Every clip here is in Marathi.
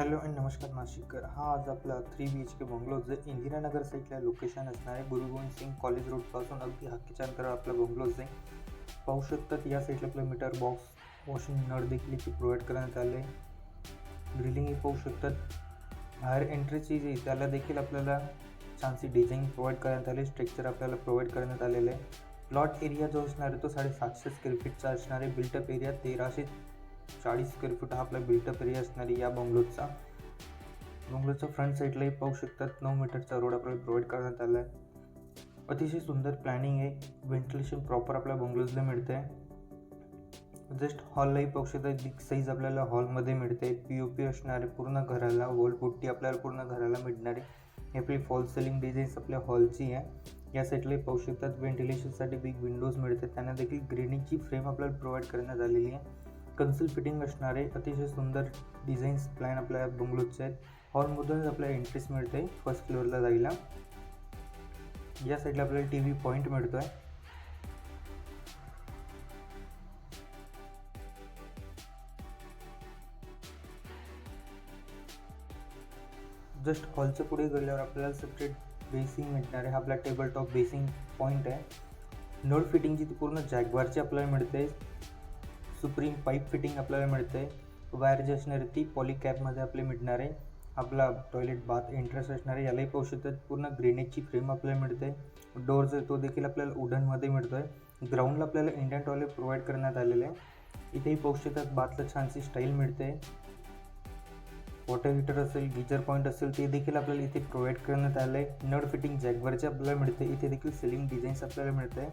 हॅलो आणि नमस्कार नाशिककर. हा आज आपला 3 BHK बंगलो जे इंदिरानगर साईडला लोकेशन असणार आहे. गुरु गोविंद सिंग कॉलेज रोडपासून अगदी हक्कीच्या अंतरावर आपला बंगलोज आहे. पाहू शकतात या साईडला आपलं मीटर बॉक्स, वॉशिंग नळ देखील इथे प्रोव्हाइड करण्यात आले आहे. ग्रिलिंगही पाहू शकतात. बाहेर एंट्रीची जी त्याला देखील आपल्याला छानशी डिझाईन प्रोव्हाइड करण्यात आली. स्ट्रक्चर आपल्याला प्रोव्हाइड करण्यात आलेलं आहे. प्लॉट एरिया जो असणार आहे तो 750 स्क्वेअर फीटचा असणार आहे. बिल्टअप एरिया 1340 स्क्वेअर फूट हा आपला बिल्टअप एरिया असणार आहे या बंगलोचा. बंगलोच्या फ्रंट साईडलाही पाहू शकतात 9 मीटरचा रोड आपल्याला प्रोव्हाइड करण्यात आला आहे. अतिशय सुंदर प्लॅनिंग आहे. व्हेंटिलेशन प्रॉपर आपल्या बंगलोजला मिळतं आहे. जस्ट हॉललाही पाहू शकता बिग साईज आपल्याला हॉलमध्ये मिळते. POP असणारे पूर्ण घराला, वॉलपुट्टी आपल्याला पूर्ण घराला मिळणारी. ही आपली फॉल सिलिंग डिझाईन्स आपल्या हॉलची आहे. या साईडलाही पाहू शकतात व्हेंटिलेशनसाठी बिग विंडोज मिळते. त्यांना देखील ग्रेनिंगची फ्रेम आपल्याला प्रोव्हाइड करण्यात आलेली आहे. कन्सिल फिटिंग असणारे अतिशय सुंदर डिझाईन्स प्लॅन आपल्या बंगलोचे आहेत. हॉलमधूनच आपल्याला एंट्रीस मिळते फर्स्ट फ्लोअरला जायला. या साईडला आपल्याला TV पॉईंट मिळतो आहे. जस्ट हॉलच्या पुढे गेल्यावर आपल्याला सेपरेट बेसिंग मिळणार आहे. हा आपला टेबल टॉप बेसिंग पॉईंट आहे. नळ फिटिंगची ती पूर्ण जॅगवारची आपल्याला मिळते. सुप्रीम पाईप फिटिंग आपल्याला मिळते. वायर जी असणार आहे ती पॉलीकॅपमध्ये आपली मिळणार आहे. आपला टॉयलेट बाथ एंट्रन्स असणार आहे. यालाही पाहू शकतात पूर्ण ग्रेनेजची फ्रेम आपल्याला मिळते. डोर जो तो देखील आपल्याला वुडनमध्ये मिळतो आहे. ग्राउंडला आपल्याला इंडियन टॉयलेट प्रोव्हाइड करण्यात आलेलं आहे. इथेही पाहू शकतात बाथला छानशी स्टाईल मिळते. वॉटर हीटर असेल, गीजर पॉईंट असेल ते देखील आपल्याला इथे प्रोव्हाइड करण्यात आलं आहे. नळ फिटिंग जॅगवारची आपल्याला मिळते. इथे देखील सिलिंग डिझाईन्स आपल्याला मिळते.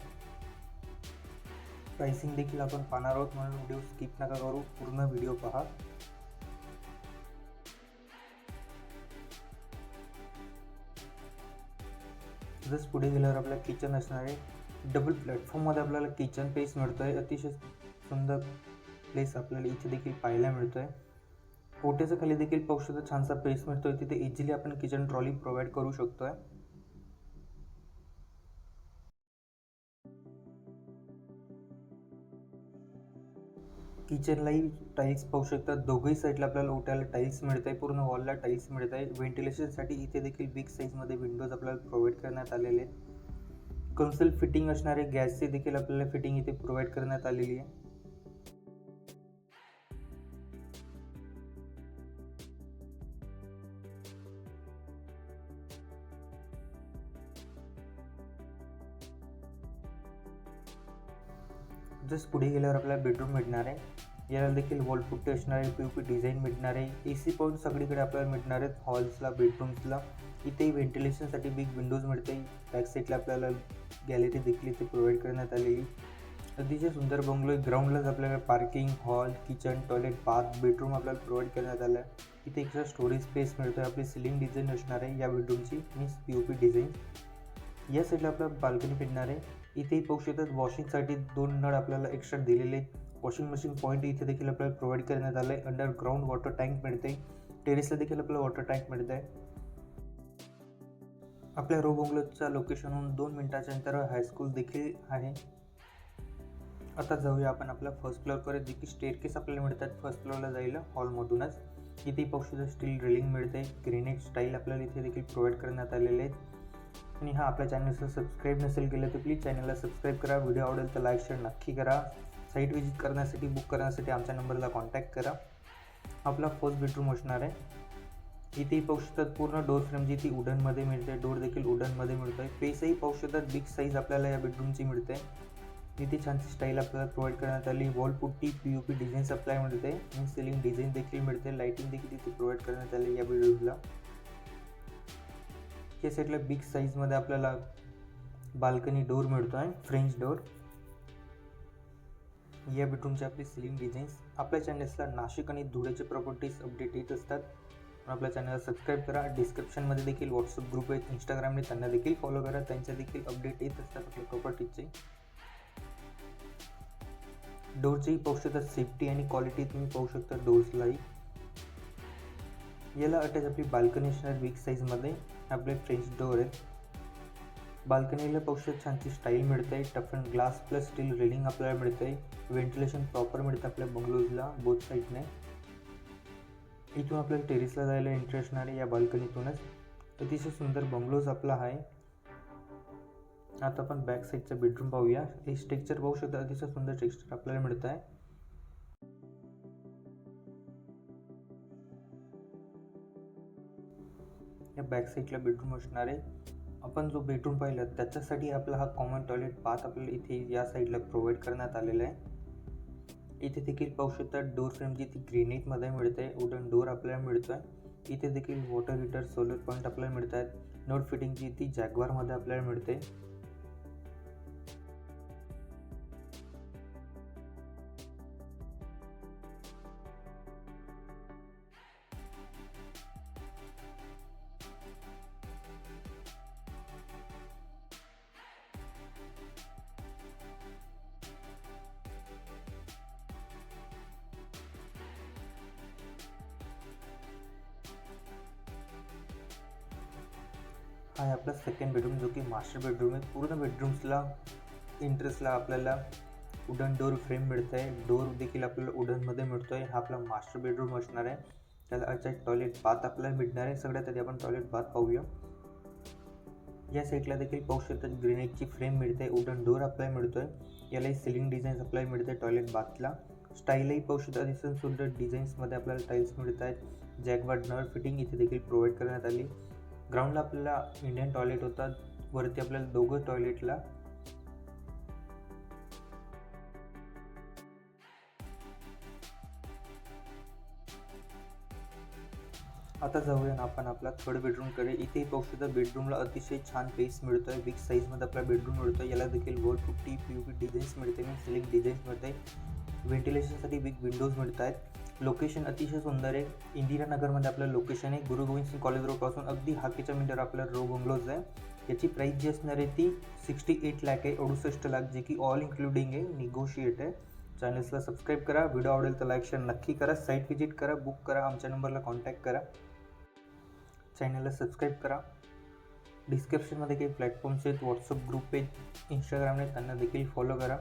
प्राइसिंग देखील आपण पाहणार आहोत म्हणून व्हिडिओ स्किप नका करू, पूर्ण व्हिडिओ पहा. जस्ट पुढे गेल्यावर आपला किचन असणार आहे. डबल प्लॅटफॉर्ममध्ये आपल्याला किचन प्लेस मिळतो आहे. अतिशय सुंदर प्लेस आपल्याला इथे देखील पाहायला मिळतो आहे. पोट्याच्या खाली देखील पाहू शकतो छानसा प्लेस मिळतो आहे. तिथे इझिली आपण किचन ट्रॉली प्रोव्हाइड करू शकतो आहे. किचनलाही टाईल्स पाहू शकतात. दोघंही साईडला आपल्याला ओट्याला टाईल्स मिळत आहे. पूर्ण वॉलला टाईल्स मिळत आहे. व्हेंटिलेशनसाठी इथे देखील बिग साईजमध्ये विंडोज आपल्याला प्रोव्हाइड करण्यात आलेले आहेत. कन्सल फिटिंग असणारे गॅसचे देखील आपल्याला फिटिंग इथे प्रोव्हाइड करण्यात आलेली आहे. जस्ट पुढे गेल्यावर आपल्याला बेडरूम मिळणार आहे. याला देखील वॉलपुट्टी असणार आहे. POP डिझाईन मिळणार आहे. AC पॉईंट सगळीकडे आपल्याला मिळणार आहेत. हॉल्सला, बेडरूम्सला. इथेही व्हेंटिलेशनसाठी बिग विंडोज मिळते. बॅक साईडला आपल्याला गॅलरी देखील इथे प्रोव्हाइड करण्यात आलेली. अतिशय सुंदर बंगलो. ग्राउंडलाच आपल्याला parking, hall, kitchen, toilet, bath, bedroom आपल्याला प्रोव्हाइड करण्यात आलं आहे. इथे एक्स्ट्रा स्टोरेज स्पेस मिळतो आहे. आपली सिलिंग डिझाईन असणार आहे या बेडरूमची, मीन्स POP डिझाईन. या साईडला आपल्याला बाल्कनी मिळणार आहे. इथेही पाहू शकतात वॉशिंगसाठी 2 नळ आपल्याला एक्स्ट्रा दिलेले. वॉशिंग मशीन पॉईंट इथे देखील आपल्याला प्रोव्हाइड करण्यात आलं आहे. अंडरग्राऊंड वॉटर टँक मिळते. टेरेसला देखील आपल्याला वॉटर टँक मिळत आहे. आपल्या रो बंगलोच्या लोकेशनहून 2 मिनिटाच्या अंतरावर हायस्कूल देखील आहे. आता जाऊया आपण आपल्या फर्स्ट फ्लोअरकडे. जी की स्टेअरकेस आपल्याला मिळतात फर्स्ट फ्लोअरला जायला हॉलमधूनच. इथे पाहू शकता स्टील रेलिंग मिळते. ग्रेनेड स्टाईल आपल्याला इथे देखील प्रोव्हाइड करण्यात आलेले आहेत. आणि हा आपल्या चॅनलला सबस्क्राईब नसेल केलं तर प्लीज चॅनलला सबस्क्राईब करा. व्हिडिओ आवडेल तर लाईक शेअर नक्की करा. साईट व्हिजिट करण्यासाठी, बुक करण्यासाठी आमच्या नंबरला कॉन्टॅक्ट करा. आपला फर्स्ट बेडरूम असणार आहे. इथेही पाहू शकतात पूर्ण डोर फ्रेम जी ती वुडनमध्ये मिळते. डोर देखील वुडनमध्ये मिळतो आहे. पेसही पाहू शकतात बिग साईज आपल्याला या बेडरूमची मिळते. इथे छानशी स्टाईल आपल्याला प्रोव्हाइड करण्यात आली. वॉलपुट्टी, POP डिझाईन्स आपल्याला मिळते आणि सिलिंग डिझाईन देखील मिळते. लाईटिंग देखील इथे प्रोव्हाइड करण्यात आली या बेडरूमला. या साईडला बिग साईजमध्ये आपल्याला बाल्कनी डोर मिळतो आहे, फ्रेंच डोर. या बेडरूमची आपली सिलिंग डिझाईन्स. आपल्या चॅनल्सला नाशिक आणि धुळ्याचे प्रॉपर्टीज अपडेट येत असतात. आपल्या चॅनलला सबस्क्राईब करा. डिस्क्रिप्शनमध्ये देखील व्हॉट्सअप ग्रुप आहेत, इंस्टाग्रामने त्यांना देखील फॉलो करा. त्यांच्या देखील अपडेट येत असतात आपल्या प्रॉपर्टीजचे. डोरचीही पाहू शकता सेफ्टी आणि क्वालिटी तुम्ही पाहू शकता डोर्सलाही. याला अटॅच आपली बाल्कनी असणार बिग साईजमध्ये. आपले फ्रेंच डोर आहेत. बाल्कनीला पाहू शकता छानशी स्टाईल मिळते आहे. Tough and glass plus steel railing आपल्याला मिळते आहे. व्हेंटिलेशन प्रॉपर मिळतं आपल्या बंगलोजला बोथ साईडने. इथून आपल्याला टेरेसला जायला एंट्री असणार आहे या बाल्कनीतूनच. अतिशय सुंदर बंगलोज आपला आहे. आता आपण बॅक साईडचा बेडरूम पाहूया. हे टेक्स्चर पाहू शकता, अतिशय सुंदर टेक्स्चर आपल्याला मिळत आहे. या बॅक साईडला बेडरूम असणार आहे. आपण जो बेडरूम पाहिला त्याच्यासाठी आपला हा कॉमन टॉयलेट बाथ आपल्याला इथे या साईडला प्रोव्हाइड करण्यात आलेला आहे. इथे देखील पाहू शकता डोर फ्रेम जी ती ग्रेनाइटमध्ये मिळते, वुडन डोर आपल्याला मिळतो आहे. इथे देखील वॉटर हीटर, सोलर पॉईंट आपल्याला मिळत आहेत. नोट फिटिंग जी ती जॅग्वारमध्ये आपल्याला मिळते. हा आहे आपला सेकंड बेडरूम, जो की मास्टर बेडरूम आहे. पूर्ण बेडरूम्सला इंटरेस्टला आपल्याला वुडन डोर फ्रेम मिळत आहे. डोर देखील आपल्याला वुडनमध्ये मिळतो आहे. हा आपला मास्टर बेडरूम असणार आहे. त्याला अटॅच टॉयलेट बाथ आपल्याला मिळणार आहे. सगळ्यात आधी आपण टॉयलेट बाथ पाहूया. या साईडला देखील पाहू शकता ग्रेनाइटची फ्रेम मिळते, वुडन डोर आपल्याला मिळतो आहे. यालाही सिलिंग डिझाईन्स आपल्याला मिळते टॉयलेट बाथला. स्टाईलही पाहू शकता, अतिशय सुंदर डिझाईन्समध्ये आपल्याला टाईल्स मिळत आहेत. जॅगवार नळ फिटिंग इथे देखील प्रोव्हाइड करण्यात आली. ग्राउंडला आपल्याला इंडियन टॉयलेट होता, वरती आपल्याला दोघं टॉयलेटला आता जाऊया आपण आपला थर्ड बेडरूमकडे. इथे पाहू शकता बेडरूमला अतिशय छान पेस मिळतो आहे. बिग साईजमध्ये आपला बेडरूम मिळतो आहे. याला देखील वॉल पुट्टी, POP डिझाईन्स मिळते आणि सिलिंग डिझाईन्स मिळते. व्हेंटिलेशनसाठी बिग विंडोज मिळत आहेत. लोकेशन अतिशय सुंदर आहे. इंदिरानगरमध्ये आपलं लोकेशन आहे. गुरु गोविंद सिंग कॉलेज रोडपासून अगदी हाकेच्या मिनिटावर आपला रो बंगलोज आहे. याची प्राईस जी असणार आहे ती 68 लाख आहे, 68 लाख, जे की ऑल इन्क्लुडिंग आहे, निगोशिएट आहे. चॅनल्सला सबस्क्राईब करा. व्हिडिओ आवडेल तर लाईक शेअर नक्की करा. साईट व्हिजिट करा, बुक करा, आमच्या नंबरला कॉन्टॅक्ट करा. चॅनलला सबस्क्राईब करा. डिस्क्रिप्शनमध्ये काही प्लॅटफॉर्म्स आहेत, व्हॉट्सअप ग्रुप आहेत, इंस्टाग्राम आहेत, त्यांना देखील फॉलो करा.